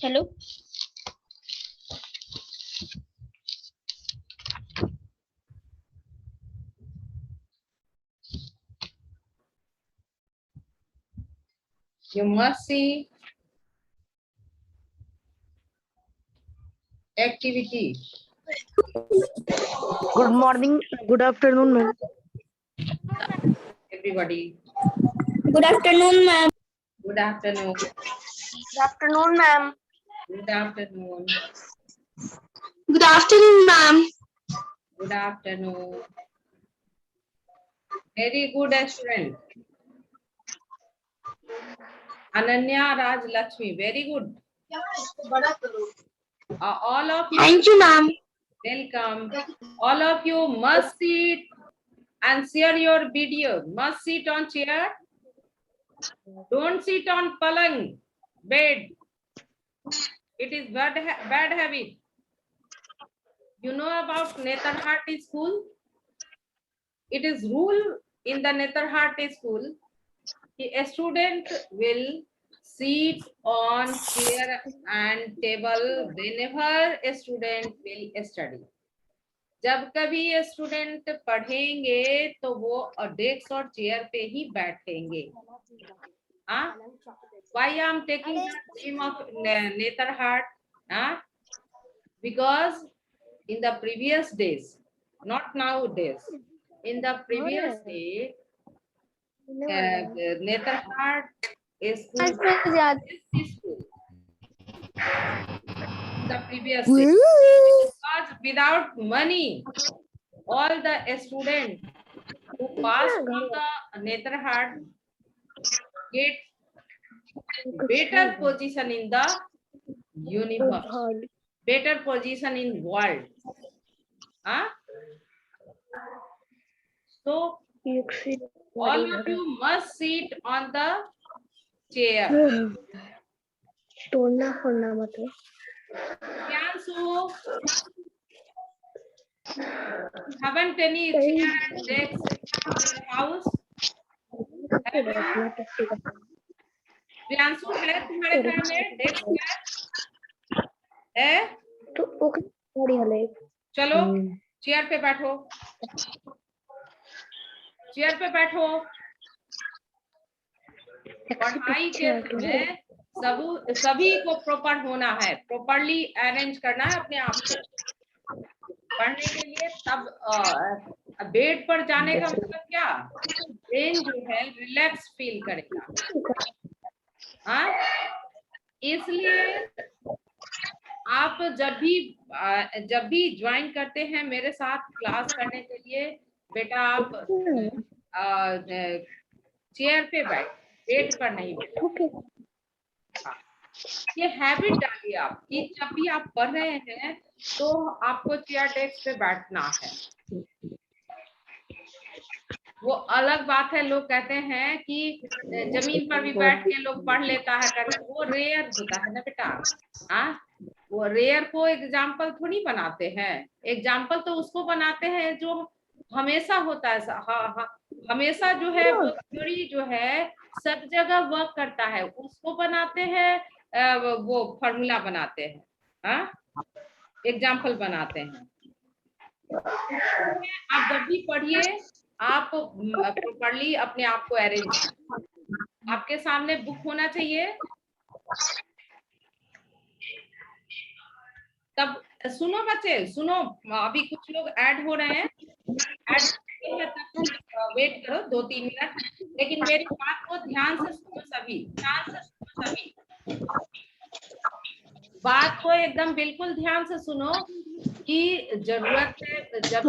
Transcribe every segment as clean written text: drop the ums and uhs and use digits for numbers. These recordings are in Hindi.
Hello. You must see activity. Good morning, good afternoon, ma'am. Everybody. Good afternoon ma'am. Good afternoon. Good afternoon, ma'am. Good afternoon. Good afternoon ma'am. Good afternoon. Very good student. Ananya Raj Lakshmi. Very good. All of you. Thank you ma'am. Welcome. All of you must sit and share your video. Must sit on chair. Don't sit on palang bed. It is bad habit. You know about Netarhat school? It is rule in the Netarhat school. A student will sit on chair and table whenever a student will study. जब कभी ये स्टूडेंट पढ़ेंगे तो वो डेस्क और चेयर पे ही बैठेंगे. Why I am taking the name of Netarhat? Because in the previous days, not nowadays, in the previous day, Netarhat is school. The previous day, because without money, all the students who passed from the Netarhat get better position in the universe, better position in world. So all of you must sit on the chair. Priyanshu, haven't any chair and desk in your house? Priyanshu है तुम्हारे घर में डेस्क है? चलो चेयर पे बैठो, चेयर पे बैठो. पढ़ाई के समय सभी को प्रॉपर होना है, प्रॉपरली अरेंज करना है अपने आप को पढ़ने के लिए. तब बेड पर जाने का मतलब क्या, ब्रेन जो है रिलैक्स फील करेगा. इसलिए आप जब भी ज्वाइन करते हैं मेरे साथ क्लास करने के लिए, बेटा आप चेयर पे बैठ, बेड पर नहीं बैठो. ये हैबिट डालिए आप कि जब भी आप पढ़ रहे हैं तो आपको चेयर डेस्क पे बैठना है. वो अलग बात है, लोग कहते हैं कि जमीन पर भी बैठ के लोग पढ़ लेता है करके, वो रेयर होता है ना बेटा. वो रेयर को एग्जाम्पल थोड़ी बनाते हैं. एग्जाम्पल तो उसको बनाते हैं जो हमेशा होता है. हमेशा जो है वो थ्योरी जो है सब जगह वर्क करता है, उसको बनाते हैं. वो फॉर्मूला बनाते हैं, एग्जाम्पल बनाते हैं. आप जब भी पढ़िए आप प्रॉपरली अपने आप को अरेंज. आपके सामने बुक होना चाहिए. तब सुनो बच्चे, सुनो, अभी कुछ लोग ऐड हो रहे हैं. ऐड तब वेट करो 2-3 मिनट, लेकिन मेरी बात को ध्यान से सुनो सभी. बात को एकदम बिल्कुल ध्यान से सुनो कि जरूरत है जब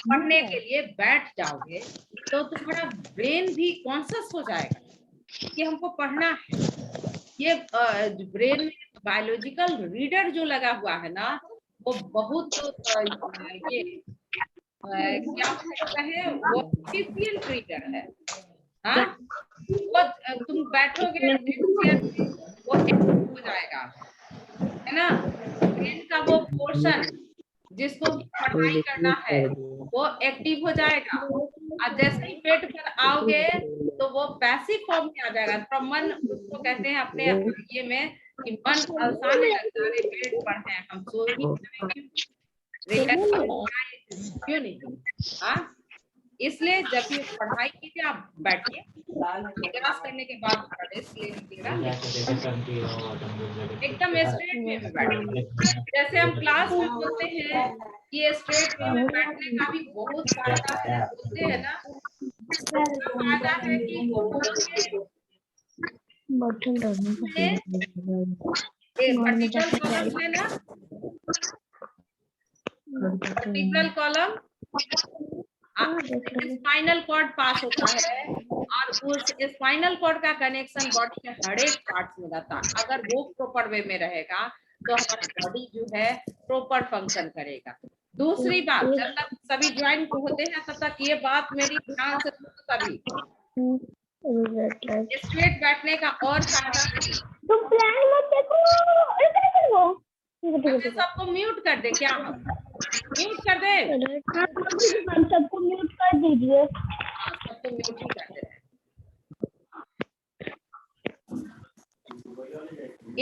पढ़ने के लिए बैठ जाओगे तो तुम्हारा ब्रेन भी कॉन्शियस हो जाएगा कि हमको पढ़ना है. ये ब्रेन में बायोलॉजिकल रीडर जो लगा हुआ है ना, वो बहुत ये क्या कहें, वो एफिशिएंट रीडर है. वो तुम बैठोगे वो हो जाएगा, है ना. ब्रेन का वो पोर्शन जिसको पढ़ाई करना है वो एक्टिव हो जाएगा. और जैसे ही पेट पर आओगे तो वो पैसिव फॉर्म में आ जाएगा। थोड़ा मन उसको कहते हैं अपने ये में कि मन अलसाने लगता है, अरे पेट पर है, हम सो ही जाएंगे, रिलैक्स क्यों नहीं। हाँ, इसलिए जब भी पढ़ाई कीजिए आप बैठिए, क्लास करने के बाद रेस्ट ले लीजिएगा, एकदम स्ट्रेट वे में बैठिए। जैसे हम क्लास में बोलते हैं कि स्ट्रेट वे में बैठने का भी बहुत फायदा है, बोलते हैं ना। उसका फायदा है कि वर्टिकल कॉलम है ना, वर्टिकल कॉलम स्पाइनल कॉर्ड पास होता है और उस स्पाइनल कॉर्ड का कनेक्शन बॉडी के हर एक पार्ट में रहता है। अगर वो प्रॉपर वे में रहेगा तो हमारी बॉडी जो है प्रॉपर फंक्शन करेगा। दूसरी बात, जब तक सभी ज्वाइंट होते हैं तब तक ये बात मेरी ध्यान से सुनो सभी, स्ट्रेट बैठने का और फायदा है। अच्छा, सबको म्यूट कर दे क्या, हम म्यूट कर दे, सबको म्यूट कर दीजिए। हाँ सबको म्यूट ही कर दे।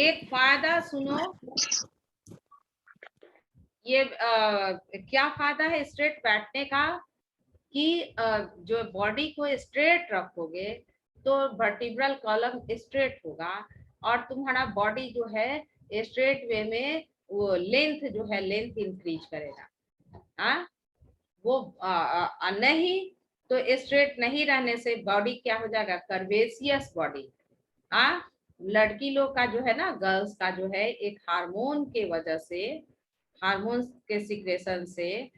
एक फायदा सुनो, ये क्या फायदा है स्ट्रेट बैठने का कि जो बॉडी को स्ट्रेट रखोगे तो वर्टिब्रल कॉलम स्ट्रेट होगा और तुम्हारा बॉडी जो है स्ट्रेट वे में वो लेंथ जो है लेंथ इंक्रीज करेगा। हाँ, वो नहीं तो स्ट्रेट नहीं रहने से बॉडी क्या हो जाएगा, कर्वेशियस बॉडी। हाँ, लड़की लोग का जो है ना, गर्ल्स का जो है एक हार्मोन के वजह से, हार्मोन के सिक्रेशन से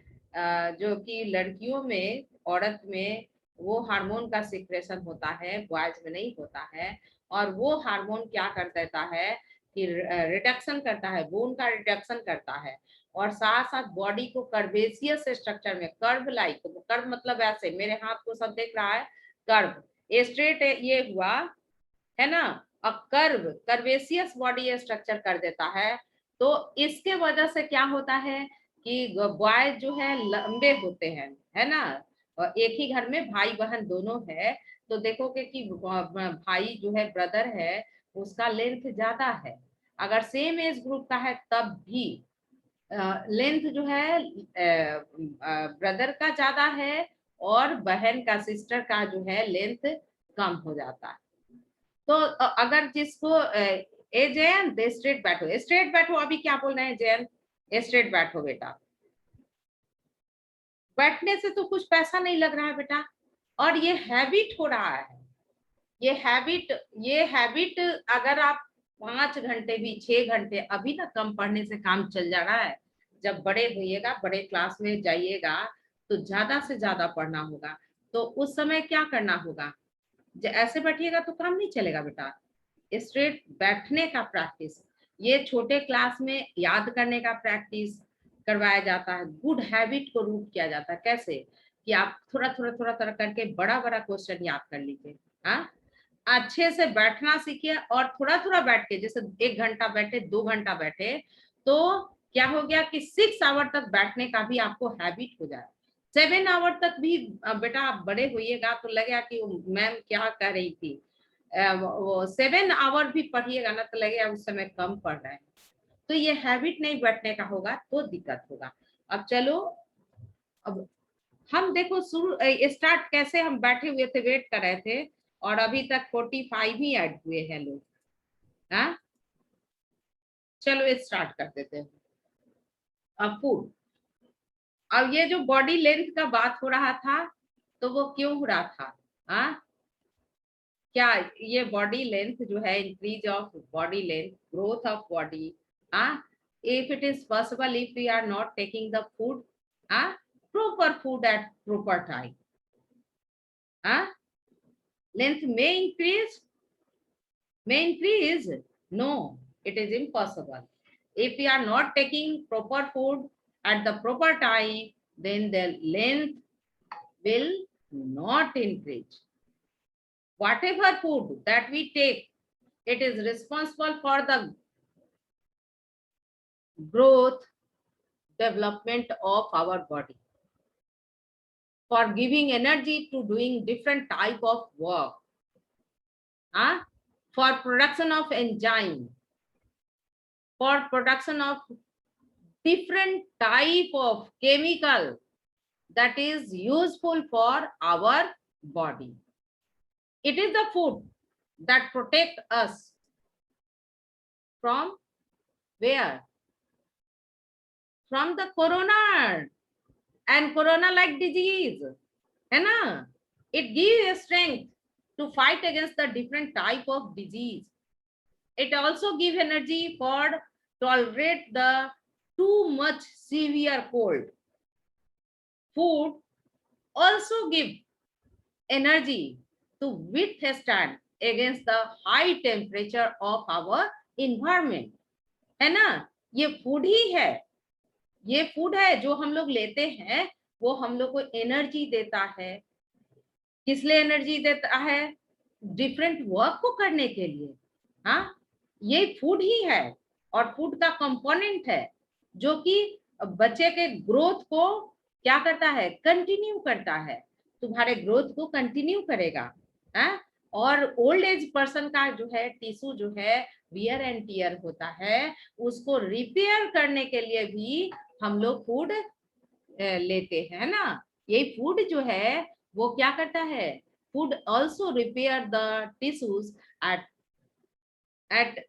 जो कि लड़कियों में, औरत में वो हार्मोन का सिक्रेशन होता है, बॉयज में नहीं होता है। और वो हार्मोन क्या कर देता है कि रिडक्शन करता है, बोन का रिडक्शन करता है और साथ साथ बॉडी को कर्वेशियस स्ट्रक्चर में, कर्व लाइक, कर्व मतलब ऐसे, मेरे हाथ को सब देख रहा है, कर्व स्ट्रेट ये हुआ है ना, और कर्व कर्वेशियस बॉडी स्ट्रक्चर कर देता है। तो इसके वजह से क्या होता है कि बॉयज जो है लंबे होते हैं, है ना, और एक ही घर में भाई बहन दोनों है तो देखोगे कि भाई जो है, ब्रदर है, उसका लेंथ ज्यादा है। अगर सेम एज ग्रुप का है तब भी लेंथ जो है ब्रदर का ज्यादा है और बहन का, सिस्टर का जो है लेंथ कम हो जाता है। तो अगर जिसको ए जयंत स्ट्रेट बैठो, स्ट्रेट बैठो, अभी क्या बोल रहे हैं जयंत, स्ट्रेट बैठो बेटा। बैठने से तो कुछ पैसा नहीं लग रहा है बेटा, और ये हैबिट हो रहा है, ये हैबिट अगर आप 5 घंटे भी 6 घंटे, अभी ना कम पढ़ने से काम चल जा रहा है, जब बड़े होइएगा, बड़े क्लास में जाइएगा तो ज्यादा से ज्यादा पढ़ना होगा। तो उस समय क्या करना होगा, ऐसे बैठिएगा तो काम नहीं चलेगा बेटा। स्ट्रेट बैठने का प्रैक्टिस, ये छोटे क्लास में याद करने का प्रैक्टिस करवाया जाता है, गुड हैबिट को रूट किया जाता है। कैसे कि आप थोड़ा थोड़ा करके बड़ा बड़ा क्वेश्चन याद कर लीजिए। हाँ, अच्छे से बैठना सीखिए और थोड़ा थोड़ा बैठ के, जैसे 1 घंटा बैठे, 2 घंटा बैठे, तो क्या हो गया कि 6 आवर तक बैठने का भी आपको हैबिट हो जाए। 7 आवर तक भी बेटा आप बड़े होइएगा तो लगेगा कि मैम क्या कह रही थी, वो 7 आवर भी पढ़िएगा ना तो लगेगा उस समय कम पढ़ रहे हैं। तो ये हैबिट नहीं बैठने का होगा तो दिक्कत होगा। अब चलो, अब हम देखो शुरू स्टार्ट कैसे, हम बैठे हुए थे, वेट कर रहे थे और अभी तक 45 ही ऐड हुए हैं लोग। हाँ, चलो स्टार्ट कर देते हैं। अब फूड, अब ये जो बॉडी लेंथ का बात हो रहा था तो वो क्यों हो रहा था, हाँ, क्या ये बॉडी लेंथ जो है, increase of body length, growth of body, हाँ, if it is possible, if we are not taking the food, proper food at proper time, length may increase, no, it is impossible. If we are not taking proper food at the proper time, then the length will not increase. Whatever food that we take, it is responsible for the growth, development of our body, for giving energy to doing different type of work. for production of enzyme, for production of different type of chemical that is useful for our body. It is the food that protect us from where? From the corona and corona like disease, है ना? It gives strength to fight against the different type of disease. It also gives energy for tolerate the too much severe cold. Food also give energy to withstand against the high temperature of our environment, है ना? ये फूड ही है, ये फूड है जो हम लोग लेते हैं, वो हम लोग को एनर्जी देता है। किस लिए एनर्जी देता है? डिफरेंट वर्क को करने के लिए। हाँ, ये फूड ही है और फूड का कंपोनेंट है जो कि बच्चे के ग्रोथ को क्या करता है? कंटिन्यू करता है, तुम्हारे ग्रोथ को कंटिन्यू करेगा। हाँ, और ओल्ड एज पर्सन का जो है टिश्यू जो है वियर एंड टियर होता है, उसको रिपेयर करने के लिए भी हम लोग फूड लेते हैं ना। ये फूड जो है वो क्या करता है? Food also repair the tissues at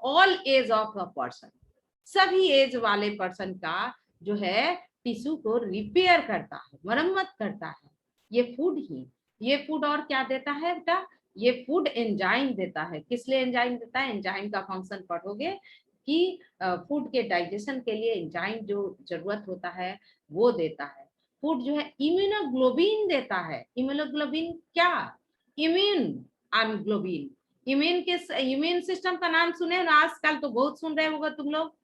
all age of a person. सभी एज वाले पर्सन का जो है टिश्यू को रिपेयर करता है, मरम्मत करता है, ये फूड ही। ये फूड और क्या देता है बेटा? ये फूड एंजाइम देता है। किस लिए एंजाइम देता है? एंजाइम का फंक्शन पढ़ोगे कि फूड के डाइजेशन के लिए एंजाइम जो जरूरत होता है वो देता है। फूड जो है इम्यूनोग्लोबिन देता है। इम्यूनोग्लोबिन क्या? Immune globin. इम्यून सिस्टम का नाम सुने हो ना? आजकल तो बहुत सुन रहे होगा तुम लोग,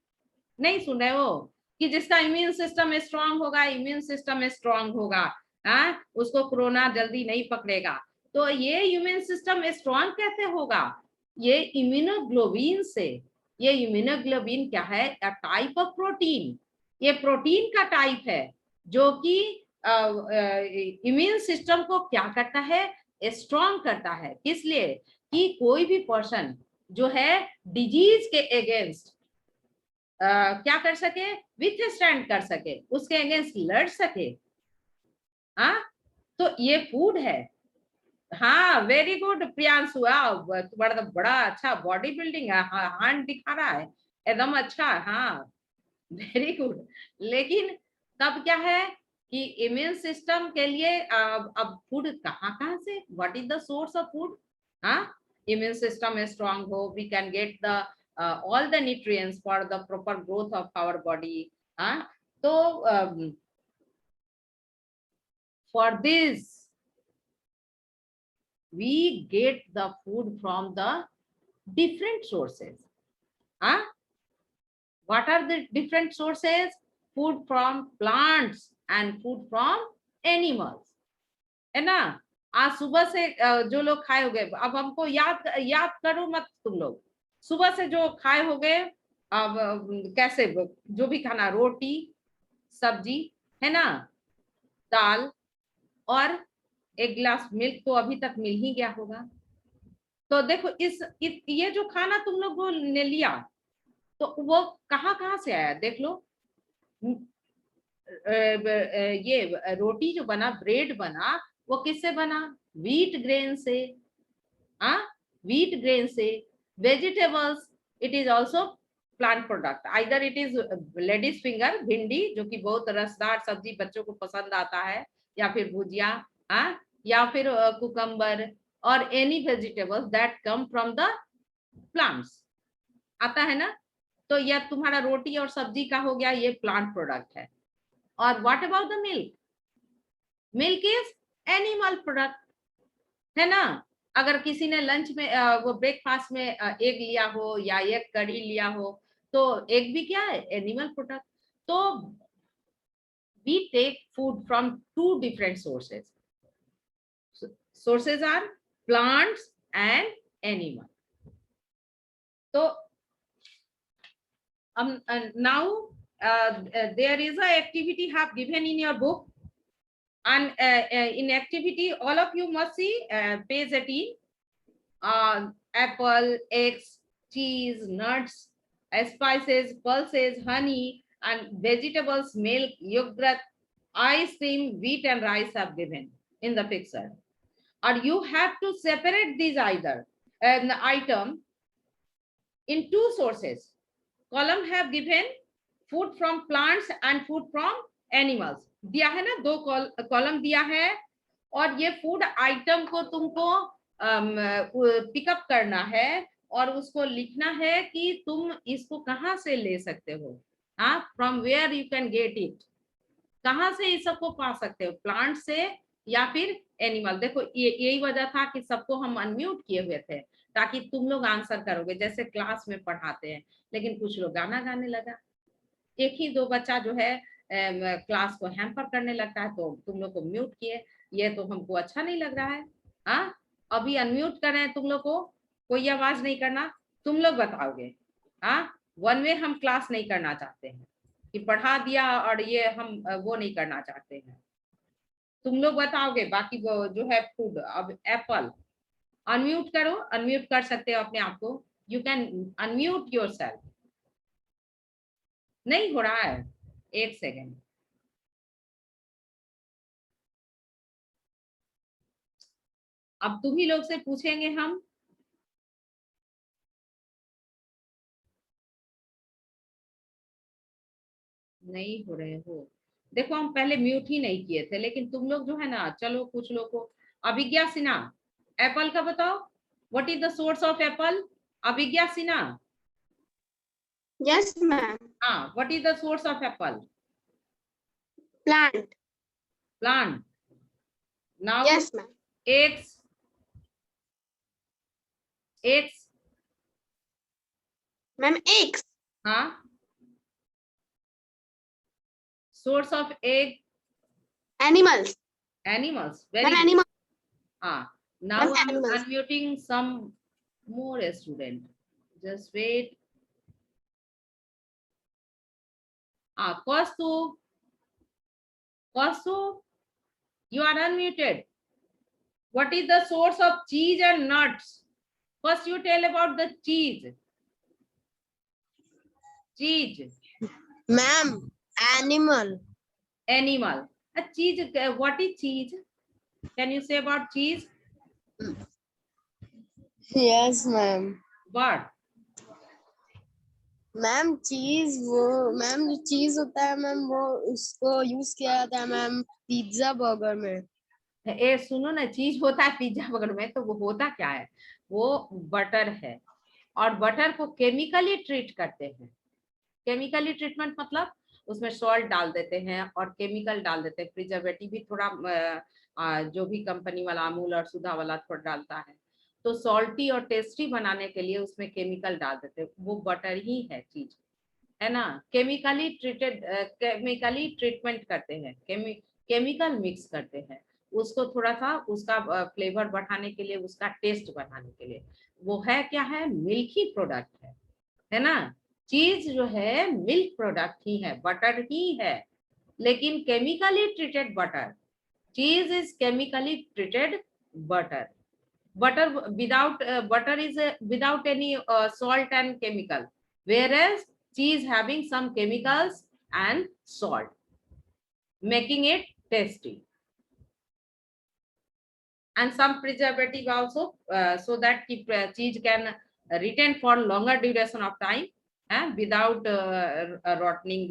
नहीं सुन रहे हो? कि जिसका इम्यून सिस्टम स्ट्रांग होगा, इम्यून सिस्टम स्ट्रांग होगा, हाँ, उसको कोरोना जल्दी नहीं पकड़ेगा। तो ये इम्यून सिस्टम स्ट्रांग कैसे होगा? ये इम्यूनोग्लोबिन से। ये इम्यूनोग्लोबिन क्या है? A type of protein. ये प्रोटीन का टाइप है जो कि इम्यून सिस्टम को क्या करता है? स्ट्रांग करता है। किस लिए? कि कोई भी पर्सन जो है डिजीज के अगेंस्ट क्या कर सके? विथ स्टैंड कर सके, उसके अगेंस्ट लड़ सके। हाँ, तो ये फूड है। हाँ, वेरी गुड प्रियांशु, तुम्हारा तो बड़ा अच्छा बॉडी बिल्डिंग है, हाथ दिखा रहा है एकदम अच्छा। हाँ, वेरी गुड। लेकिन तब क्या है कि इम्यून सिस्टम के लिए अब फूड कहाँ से? What is the source of food? हाँ, immune system is strong ho, we can get the all the nutrients for the proper growth of our body. So for this we get the food from the different sources. What are the different sources? Food from plants and food from animals, है ना? आज सुबह से जो लोग खाए होंगे, अब हमको याद करो मत तुम लोग, सुबह से जो खाए होंगे, अब कैसे जो भी खाना, रोटी सब्जी, है ना, दाल और एक गिलास मिल्क तो अभी तक मिल ही गया होगा। तो देखो ये जो खाना तुम लोग ने लिया तो वो कहाँ से आया? देख लो, ये रोटी जो बना, ब्रेड बना, वो किससे बना? व्हीट ग्रेन से। व्हीट ग्रेन से। Vegetables, it is also plant product. Either it is ladies finger, भिंडी जो कि बहुत रसदार सब्जी बच्चों को पसंद आता है, या फिर भुजिया, या फिर कुकम्बर और any vegetables that come from the plants, आता है ना? तो यह तुम्हारा रोटी और सब्जी का हो गया, ये प्लांट प्रोडक्ट है। और what about the milk? Milk is animal product, है ना? अगर किसी ने लंच में वो ब्रेकफास्ट में एग लिया हो या एग करी लिया हो, तो एग भी क्या है? Animal product. तो we take food from two different sources. Sources are plants and animal. So now there is a activity have given in your book, and in activity all of you must see page 18. apple, eggs, cheese, nuts, spices, pulses, honey, and vegetables, milk, yogurt, ice cream, wheat, and rice have given in the picture. Or you have to separate these either an item in two sources. Column have given food from plants and food from animals. दिया है ना, दो कॉलम दिया है और ये फूड आइटम को तुमको पिकअप करना है और उसको लिखना है कि तुम इसको कहां से ले सकते हो. हाँ, from where you can get it. कहां से इस सबको पा सकते हो, प्लांट से या फिर एनिमल. देखो यही वजह था कि सबको हम अनम्यूट किए हुए थे ताकि तुम लोग आंसर करोगे जैसे क्लास में पढ़ाते हैं. लेकिन कुछ लोग गाना गाने लगा, एक ही दो बच्चा जो है क्लास को हैम्पर करने लगता है तो तुम लोग को म्यूट किए. ये तो हमको अच्छा नहीं लग रहा है. हाँ, अभी अनम्यूट कर रहे हैं तुम लोग को, कोई आवाज नहीं करना, तुम लोग बताओगे. हाँ, वन वे हम क्लास नहीं करना चाहते हैं कि पढ़ा दिया और ये हम वो नहीं करना चाहते हैं. तुम लोग बताओगे. बाकी वो जो है फूड, अब एप्पल, अनम्यूट करो, अनम्यूट कर सकते हो अपने आप को. You can unmute yourself. नहीं हो रहा है, एक सेकेंड. अब तुम ही लोग से पूछेंगे हम. नहीं हो रहे हो. देखो हम पहले म्यूट ही नहीं किए थे लेकिन तुम लोग जो है ना, चलो कुछ लोग को. अभिज्ञा सिन्हा, एप्पल का बताओ. What is the source of apple? Abhigya Sinha. Yes, ma'am. हाँ, what is the source of apple? Plant. Plant. Now Yes, ma'am. eggs. eggs. Ma'am, eggs. हाँ, source of egg. Animals. Animals. Very Ma'am, good. animals. Now Ma'am, I'm animals. unmuting some more student. Just wait. Kaustu. Kaustu, you are unmuted. What is the source of cheese and nuts? First you tell about the cheese. Cheese. Ma'am, animal. Animal. A cheese. What is cheese? Can you say about cheese? Yes, ma'am. What? Ma'am चीज वो मैम जो चीज होता है मैम वो उसको यूज किया जाता है मैम पिज्जा बर्गर में. ए सुनो ना, चीज होता है पिज्जा बर्गर में, तो वो होता क्या है? वो बटर है और बटर को केमिकली ट्रीट करते हैं. केमिकली ट्रीटमेंट मतलब उसमें सॉल्ट डाल देते हैं और केमिकल डाल देते हैं, प्रिजर्वेटिव भी थोड़ा जो भी कंपनी वाला अमूल और सुधा वाला थोड़ा डालता है. तो सॉल्टी और टेस्टी बनाने के लिए उसमें केमिकल डाल देते हैं. वो बटर ही है चीज, है ना. केमिकली ट्रीटमेंट करते हैं, केमिकल मिक्स करते हैं उसको थोड़ा सा उसका फ्लेवर बढ़ाने के लिए, उसका टेस्ट बढ़ाने के लिए. वो है क्या है? मिल्की प्रोडक्ट है ना. चीज जो है मिल्क प्रोडक्ट ही है, बटर ही है, लेकिन केमिकली ट्रीटेड बटर. चीज is chemically treated butter. Butter without butter is without any salt and chemical, whereas cheese having some chemicals and salt, making it tasty, and some preservative also, so that cheese can retain for longer duration of time without rotting,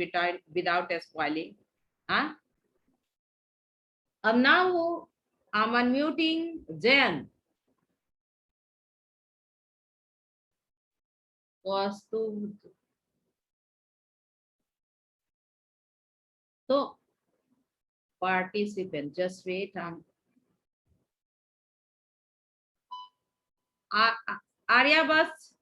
without spoiling. Now I'm unmuting Jen. So participant, just wait. Arya Bas.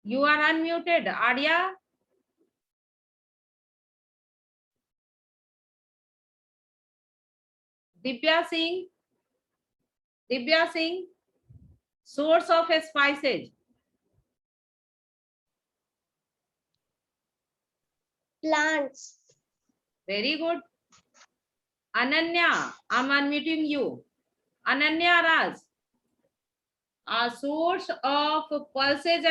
You are unmuted, Arya. Divya Singh. Divya Singh. Source of spices. Plants. Very good. Ananya, I'm unmuting you. Ananya Raj. A source of pulses.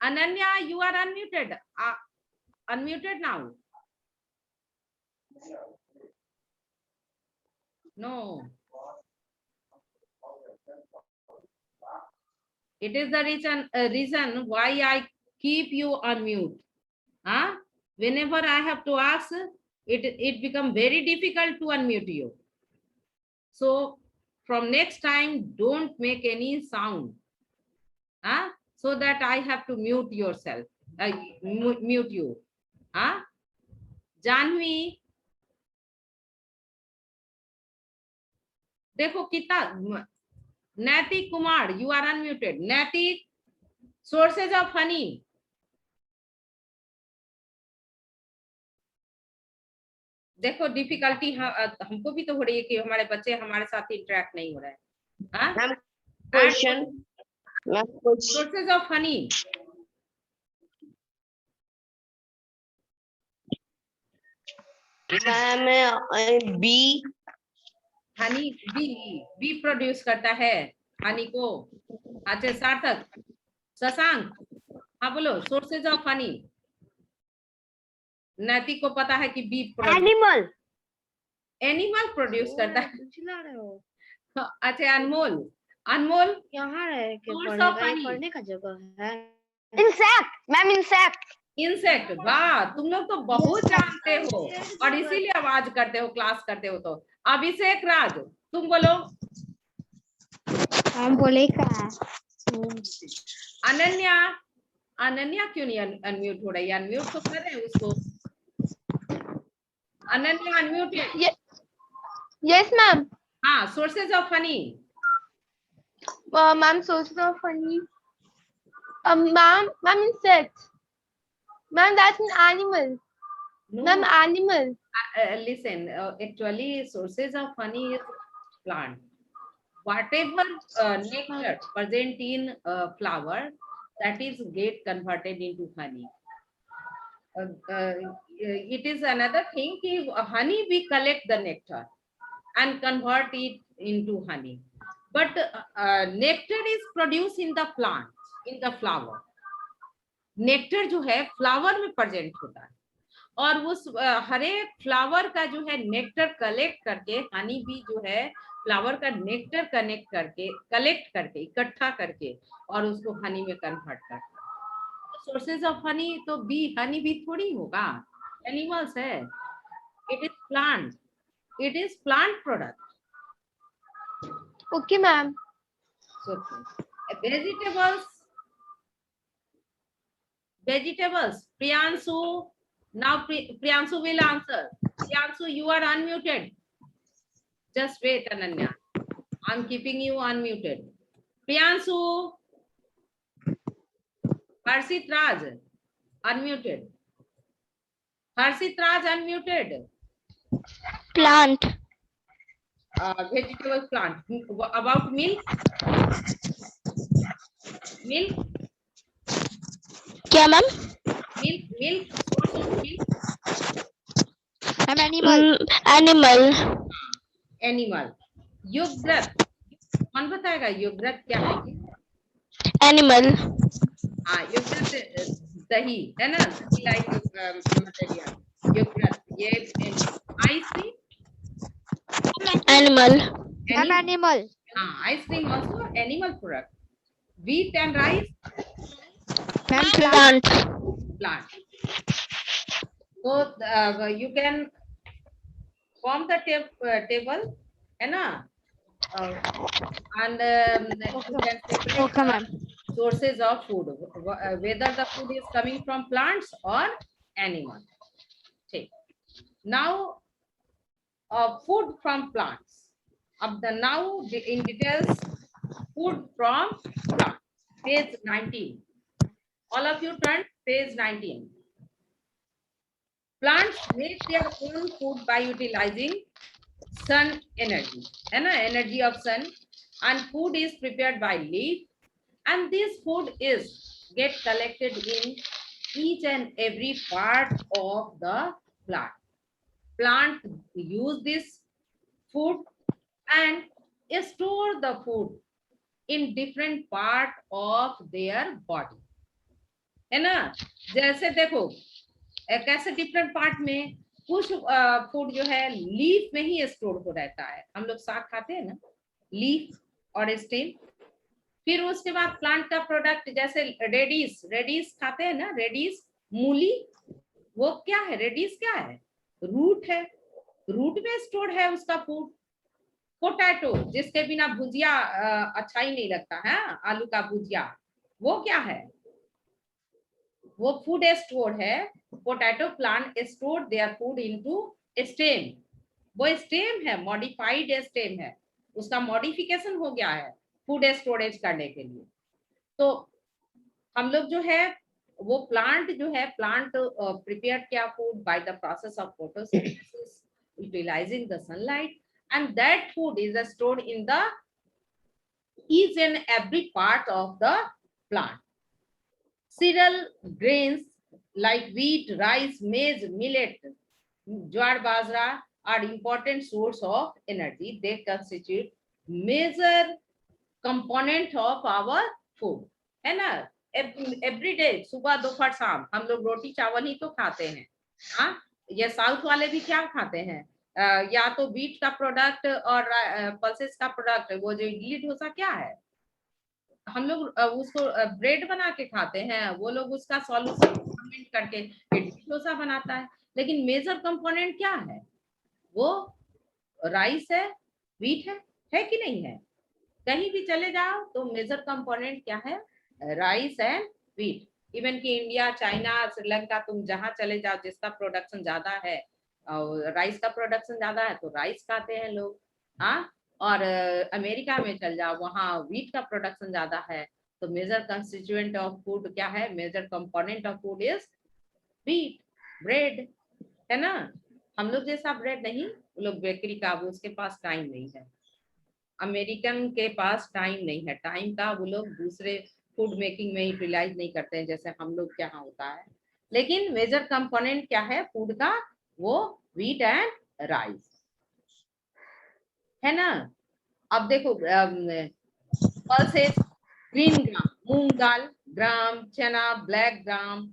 Ananya, you are unmuted. Unmuted now. No. It is the reason why I keep you on mute. Huh? Whenever I have to ask, it become very difficult to unmute you. So from next time, don't make any sound. Huh? So that I have to mute yourself. Mute you. Huh? Janvi, देखो कितना Naitik Kumar, you are unmuted. Naitik, sources of honey. देखो डिफिकल्टी हमको भी तो हो रही है कि हमारे बच्चे हमारे साथ इंटरेक्ट नहीं हो रहे हैं. Ma'am question Sources of honey. Ma'am B honey bee produce करता है हनी को. अच्छा सार्थक, शशांक, हाँ बोलो सोर्सेज ऑफ हनी. नैतिक को पता है कि बी एनिमल प्रोड्यूस करता है. अच्छा अनमोल यहाँ है कि Source of honey. पढ़ने का जगह है. Insect. Ma'am, insect. इंसेक्ट. वाह, तुम लोग तो बहुत जानते हो और इसीलिए आवाज करते हो, क्लास करते हो. तो अभिषेक राज, तुम बोलो. हम बोले का अनन्या क्यों नहीं अनम्यूट हो रही है? अनम्यूट तो कर रहे हैं उसको. अनन्या अनम्यूटेड. Yes, ma'am. हाँ, sources of honey. Ma'am, sources of honey. Ma'am, insect. Ma'am, that's an animal. No, Ma'am, animal. listen, actually sources of honey is plant. Whatever nectar present in flower, that is get converted into honey. It is another thing कि honey we collect the nectar and convert it into honey, but nectar is produced in the plant, in the flower. Nectar जो है फ्लावर में प्रेजेंट होता है और उस हर एक फ्लावर का जो है नेक्टर कलेक्ट करके हनी भी जो है फ्लावर का नेक्टर कलेक्ट करके इकट्ठा करके और उसको हनी में कन्वर्ट करता है. सोर्सेज ऑफ हनी तो बी हनी भी थोड़ी होगा, एनिमल्स है. It is plant product. Okay, ma'am. Vegetables. Priyanshu. Now Priyanshu will answer. Priyanshu, you are unmuted. Just wait, Ananya. I'm keeping you unmuted. Priyanshu. Harshit Raj, unmuted. Harshit Raj, unmuted. Plant. Vegetable plant. About milk. Milk. क्या ma'am? Milk. Source of milk. Animal. युगग्रत. कौन बताएगा युगग्रत क्या है? Animal. हाँ, युगग्रत दही है ना, लाइक मटेरियल. युगग्रत ये आइसक्रीम. Animal. हाँ, ice cream also animal product. Wheat and rice. Plant. So you can form the table, है ना? And you can separate sources of food, whether the food is coming from plants or animals. Okay. Now, food from plants. Now in details, food from plants. Page 19. All of you turn page 19. Plants make their own food by utilizing sun energy, energy of sun, and food is prepared by leaf, and this food is get collected in each and every part of the plant. Plant use this food and store the food in different part of their body, है ना? जैसे देखो कैसे डिफरेंट पार्ट में कुछ फूड जो है लीफ में ही स्टोर हो रहता है. हम लोग साग खाते हैं ना, लीफ और स्टेम. फिर उसके बाद प्लांट का प्रोडक्ट जैसे रेडिस खाते हैं ना, रेडिस, मूली, वो क्या है? रेडिस क्या है? रूट है. रूट में स्टोर है उसका फूड. पोटैटो, जिसके बिना भुजिया अच्छा ही नहीं लगता है, आलू का भुजिया, वो क्या है? वो फूड स्टोर है. Potato plant store their food into stem. वो स्टेम है, मॉडिफाइड स्टेम है, उसका मॉडिफिकेशन हो गया है फूड स्टोरेज करने के लिए. तो हम लोग जो है वो प्लांट जो है, प्लांट प्रिपेयर किया food by the process of photosynthesis utilizing the sunlight, and that food is stored in the each and every part of the plant. Cereal grains like wheat, rice, maize, millet, jowar, bajra are important source of energy. They constitute major component of our food, है ना? Every day सुबह दोपहर शाम हम लोग रोटी चावल ही तो खाते हैं. हाँ, ये साउथ वाले भी क्या खाते हैं? या तो बीट का प्रोडक्ट और पल्सेस का प्रोडक्ट. वो जो इडली डोसा क्या है, हम लोग उसको ब्रेड बना के खाते हैं, वो लोग उसका सॉल्यूशन फर्मेंट करके इडली डोसा बनाता है. लेकिन मेजर कंपोनेंट क्या है? वो राइस है, व्हीट है कि नहीं है? कहीं भी चले जाओ तो मेजर कंपोनेंट क्या है? Rice and wheat. इवन कि इंडिया, चाइना, श्रीलंका, तुम जहां चले जाओ जिसका प्रोडक्शन ज्यादा है, राइस का प्रोडक्शन ज्यादा है तो राइस खाते हैं लोग. हाँ, और अमेरिका में चल जाओ, वहाँ व्हीट का प्रोडक्शन ज्यादा है. तो मेजर कंस्टिट्यूएंट ऑफ फूड क्या है? Major component of food is wheat, bread, है ना? हम लोग जैसा ब्रेड नहीं, वो लोग बेकरी का, वो उसके पास टाइम नहीं है. अमेरिकन के पास टाइम नहीं है. टाइम का वो लोग दूसरे फूड मेकिंग में यूटिलाइज नहीं करते हैं जैसे हम लोग के यहाँ होता है. लेकिन मेजर कंपोनेंट क्या है फूड का? वो व्हीट एंड राइस, है ना? अब देखो पल्सेस, ग्रीन ग्राम, मूंग दाल, ग्राम, चना, ब्लैक ग्राम,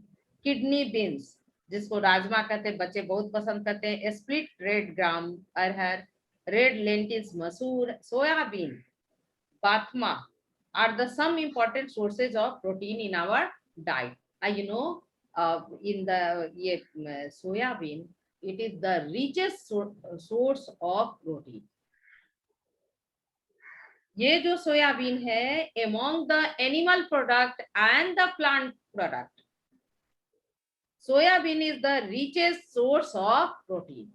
किडनी बीन्स जिसको राजमा कहते हैं, बच्चे बहुत पसंद करते हैं, स्प्लिट रेड ग्राम, अरहर, रेड लेंटिल्स, मसूर, soybean, बाथमा are the some important sources of protein in our diet. You know, in the soyabean, it is the richest source of protein. ये जो सोयाबीन है, among the animal product and the plant product, soyabean is the richest source of protein.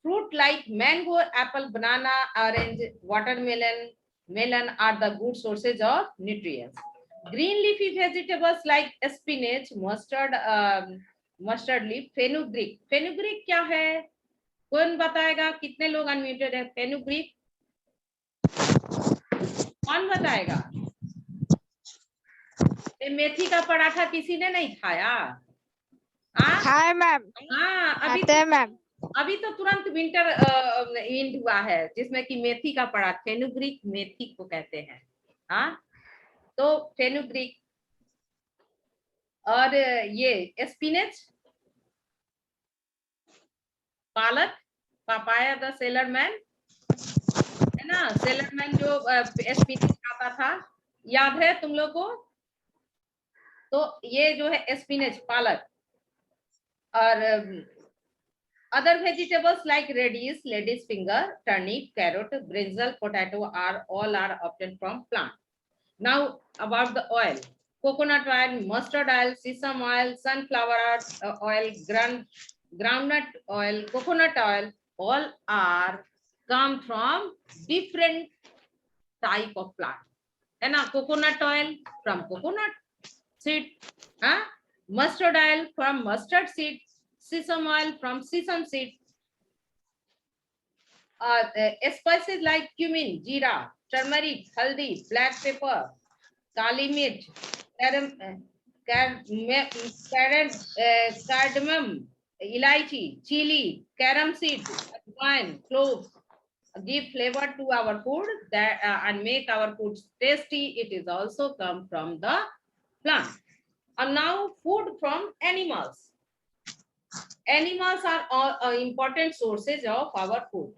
Fruit like mango, apple, banana, orange, watermelon, melon are the good sources of nutrients. Green leafy vegetables like spinach, mustard leaf, fenugreek. Fenugreek क्या है? कौन बताएगा? कितने लोग अनम्यूटेड है? फेनुग्रीक कौन बताएगा? मेथी का पराठा किसी ने नहीं खाया? Hi ma'am. हाँ, अभी तो तुरंत विंटर एंड हुआ है जिसमें कि मेथी का पराठा, फेनुग्रीक मेथी को कहते हैं. हाँ, तो फेनुग्रीक और ये स्पिनच, पालक, पापाया द सेलरमैन, है ना? सेलरमैन जो स्पिनच खाता था, याद है तुम लोग को? तो ये जो है स्पिनच, पालक, और other vegetables like radish, lady's finger, turnip, carrot, brinjal, potato are obtained from plant. Now about the oil: coconut oil, mustard oil, sesame oil, sunflower oil, groundnut oil, coconut oil, all are come from different type of plant. है ना? coconut oil from coconut seed, mustard oil from mustard seed, sesame oil from sesame seed, spices like cumin, jeera, turmeric, haldi, black pepper, काली मिर्च, cardamom, इलायची, chili, carom seed, अजवाइन, cloves give flavor to our food that and make our food tasty. It is also come from the plant. And now food from animals. Animals are all important sources of our food.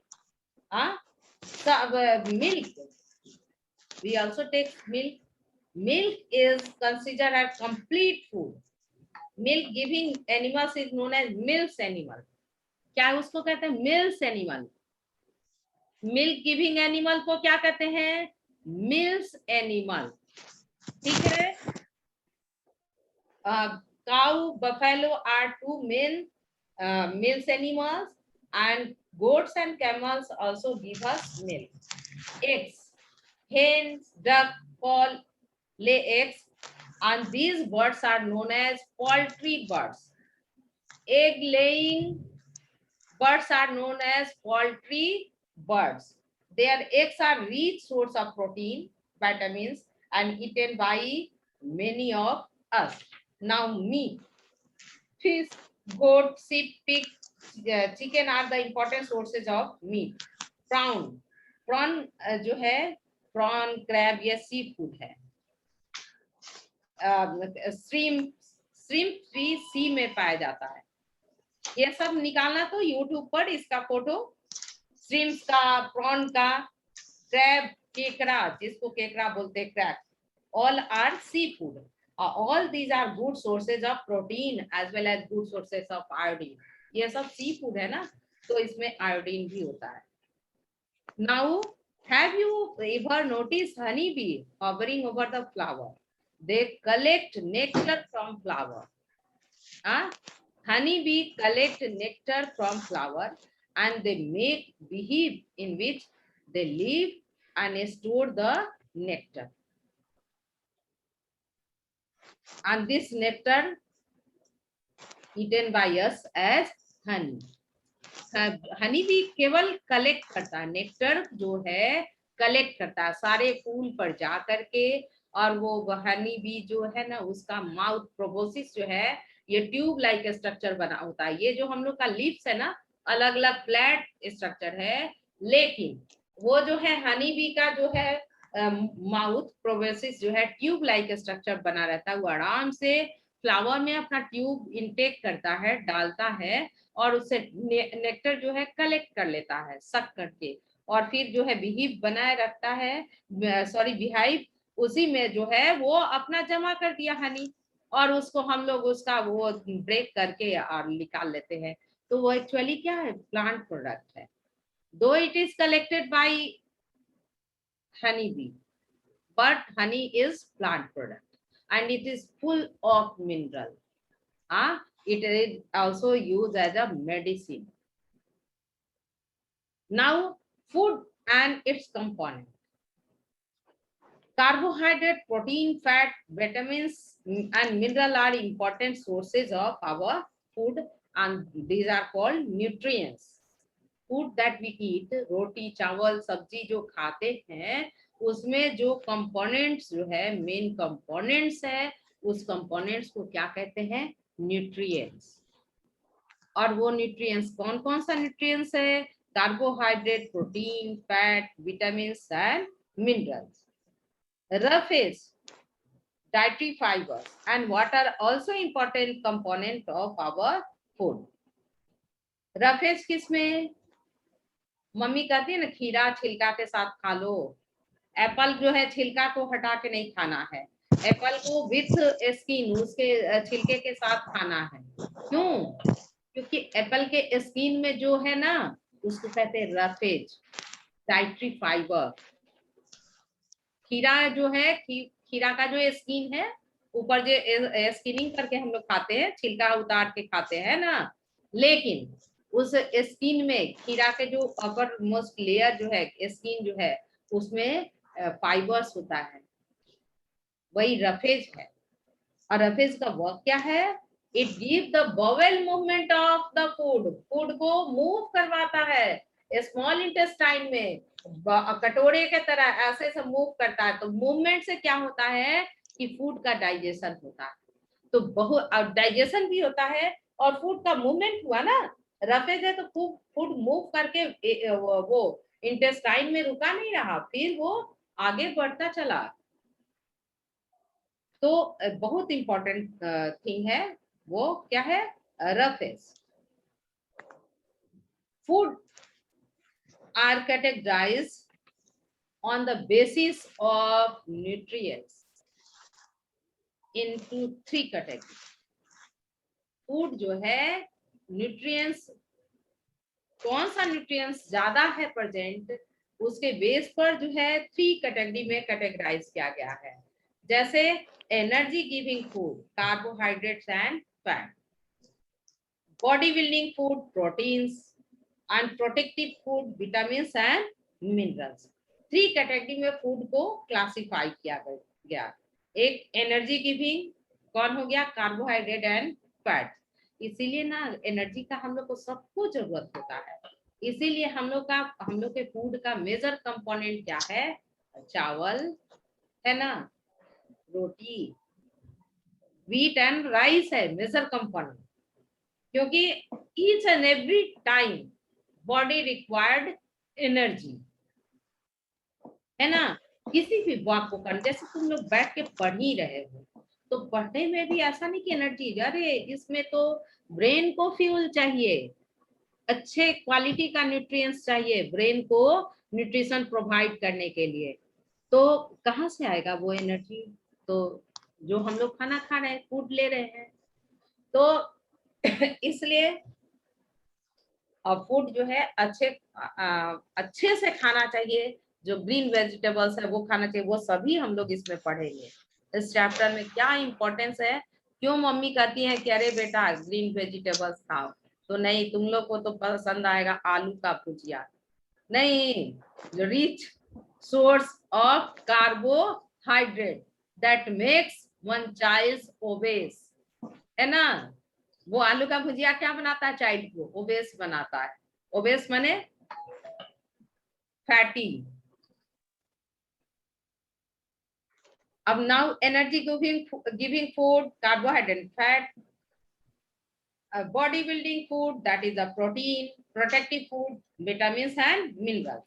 Milk. We also take milk. Milk is considered as complete food. Milk giving animals is known as milk animal. क्या उसको कहते हैं? Milk animal. Milk giving animal को क्या कहते हैं? Milk animal. ठीक है. Cow, buffalo are two main milk animals and goats and camels also give us milk. Eggs. Hens, duck, fowl lay eggs and these birds are known as poultry birds. Egg laying birds are known as poultry birds. Their eggs are rich source of protein, vitamins and eaten by many of us. Now meat. Fish, goat, sheep, pig, chicken are the important sources of meat. Prawn. Prawn जो है, prawn, crab ये सी फूड है. Shrimp भी सी में पाया जाता है. ये सब निकालना तो YouTube पर इसका फोटो, श्रिम्स का, प्रॉन का, क्रैब, केकड़ा जिसको केकड़ा बोलते हैं, crab, all are seafood. All these are good sources of protein as well as good sources of iodine. ये सब सी फूड है ना, तो इसमें आयोडीन भी होता है. Now, have you ever noticed honey bee hovering over the flower? They collect nectar from flower. Honey bee collect nectar from flower and they make beehive in which they live and store the nectar. And this nectar eaten by us as honey. Honey भी केवल कलेक्ट करता है, नेक्टर जो है कलेक्ट करता है सारे फूल पर जा करके, और वो हनी बी जो है ना उसका माउथ प्रोबोसिस जो है ये ट्यूब लाइक स्ट्रक्चर बना होता है. ये जो हम लोग का लिप्स है ना अलग अलग फ्लैट स्ट्रक्चर है, लेकिन वो जो है हनी बी का जो है माउथ प्रोबोसिस जो है ट्यूब लाइक स्ट्रक्चर बना रहता है. वो आराम से फ्लावर में अपना ट्यूब इनटेक करता है, डालता है और उससे नेक्टर जो है कलेक्ट कर लेता है सक करके, और फिर जो है बिहीव बनाए रखता है, सॉरी बिहाइव, उसी में जो है वो अपना जमा कर दिया हनी, और उसको हम लोग उसका वो ब्रेक करके और निकाल लेते हैं. तो वो एक्चुअली क्या है? प्लांट प्रोडक्ट है. दो it is collected by honey bee, but honey is plant product and it is full of mineral. It is also used as a medicine. Now food and its component. Carbohydrate, protein, fat, vitamins and mineral are important sources of our food, and these are called nutrients. Food that we eat, roti, चावल, सब्जी जो खाते हैं उसमें जो कंपोनेंट्स जो है मेन कंपोनेंट्स है, उस कंपोनेंट्स को क्या कहते हैं? न्यूट्रिएंट्स. और वो न्यूट्रिएंट्स कौन कौन सा न्यूट्रिएंट्स है? Carbohydrate, protein, fat, vitamins and minerals. roughage, dietary fibers and what are also important component of our food. roughage किसमें? मम्मी कहती है ना खीरा छिलका के साथ खा लो. एप्पल जो है छिलका को हटा के नहीं खाना है, एप्पल को विथ स्किन उसके छिलके के साथ खाना है. क्यों? क्योंकि एप्पल के स्किन में जो है ना उसको कहते हैं रफेज, डाइटरी फाइबर. खीरा जो है खीरा का जो स्किन है ऊपर जो स्किनिंग करके हम लोग खाते हैं, छिलका उतार के खाते हैं ना, लेकिन उस स्किन में खीरा के जो अपर मोस्ट लेयर जो है स्किन जो है उसमें फाइबर्स होता है, वही रफेज है. और रफेज का वर्क क्या है? It give the bowel movement of the food. Food को मूव करवाता है स्मॉल इंटेस्टाइन में, कटोरे के तरह ऐसे से मूव करता है, तो मूवमेंट से क्या होता है कि फूड का डाइजेशन होता है। तो बहुत डाइजेशन भी होता है और फूड का मूवमेंट हुआ ना, रफेज है तो फूड मूव करके वो इंटेस्टाइन में रुका नहीं रहा, फिर वो आगे बढ़ता चला। तो बहुत इंपॉर्टेंट थिंग है, वो क्या है, roughage. Food are categorized on the basis of nutrients into 3 categories. फूड जो है न्यूट्रिएंट्स, कौन सा न्यूट्रिएंट्स ज्यादा है प्रेजेंट, उसके बेस पर जो है 3 कैटेगरी में कैटेगराइज किया गया है। जैसे energy giving food, carbohydrates and fat, body building food, proteins, and protective food, vitamins and minerals. 3 category में फूड को क्लासिफाई किया गया। एक एनर्जी गिविंग कौन हो गया, कार्बोहाइड्रेट एंड फैट। इसीलिए ना एनर्जी का हम लोग को सबको जरूरत होता है, इसीलिए हम लोग के फूड का मेजर कंपोनेंट क्या है, चावल है ना, रोटी, व्हीट एंड राइस है मेजर कंपोनेंट। क्योंकि each and every time body required energy, है ना। किसी भी वर्क को करने, जैसे तुम लोग बैठ के पढ़ ही रहे हो, तो पढ़ने में भी ऐसा नहीं कि एनर्जी, अरे इसमें तो ब्रेन को फ्यूल चाहिए, अच्छे क्वालिटी का न्यूट्रिएंट्स चाहिए ब्रेन को न्यूट्रिशन प्रोवाइड करने के लिए। तो कहाँ से आएगा वो एनर्जी, तो जो हम लोग खाना खा रहे हैं, फूड ले रहे हैं, तो इसलिए फूड जो है अच्छे से खाना चाहिए। जो ग्रीन वेजिटेबल्स है वो खाना चाहिए, वो सभी हम लोग इसमें पढ़ेंगे इस चैप्टर में। क्या इंपॉर्टेंस है, क्यों मम्मी कहती है कि अरे बेटा ग्रीन वेजिटेबल्स खाओ, तो नहीं, तुम लोग को तो पसंद आएगा आलू का भुजिया, नहीं, जो rich source of carbohydrate that makes one child obese, है ना। वो आलू का भुजिया क्या बनाता है, चाइल्ड को ओबेस बनाता है। ओबेस माने फैटी। अब now energy giving food, carbohydrate, fat, body building food that is a protein, protective food, vitamins and minerals.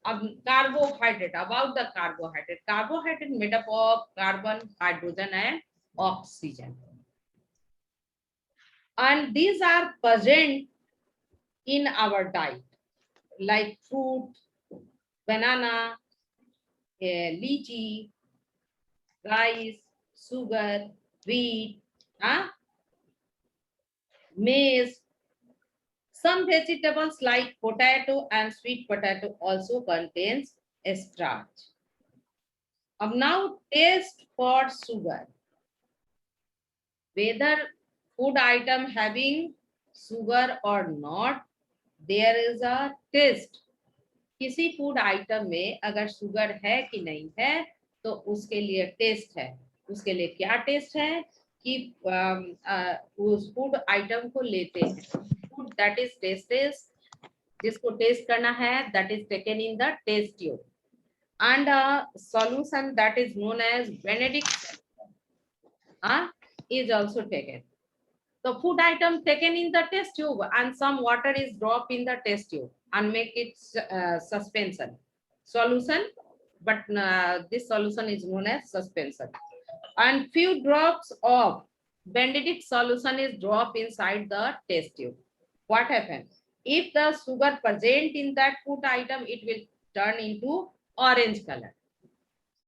अब carbohydrate, about the carbohydrate, carbohydrate made up of carbon, hydrogen and oxygen, and these are present in our diet like fruit, banana, lychee, rice, sugar, wheat, maize. Some vegetables like potato and sweet potato also contains starch. Now taste for sugar, whether food item having sugar or not, there is a taste. किसी फूड आइटम में अगर शुगर है कि नहीं है, तो उसके लिए टेस्ट है। उसके लिए क्या टेस्ट है कि उस फूड आइटम को लेते हैं, फूड दैट इज टेस्टेड, जिसको टेस्ट करना है, that is taken in the test tube, and solution that is known as Benedict is also taken. The food item taken in the test tube and some water is dropped in the test tube and make it suspension solution, but this solution is known as suspension, and few drops of benedict solution is dropped inside the test tube. What happens if the sugar present in that food item, it will turn into orange color.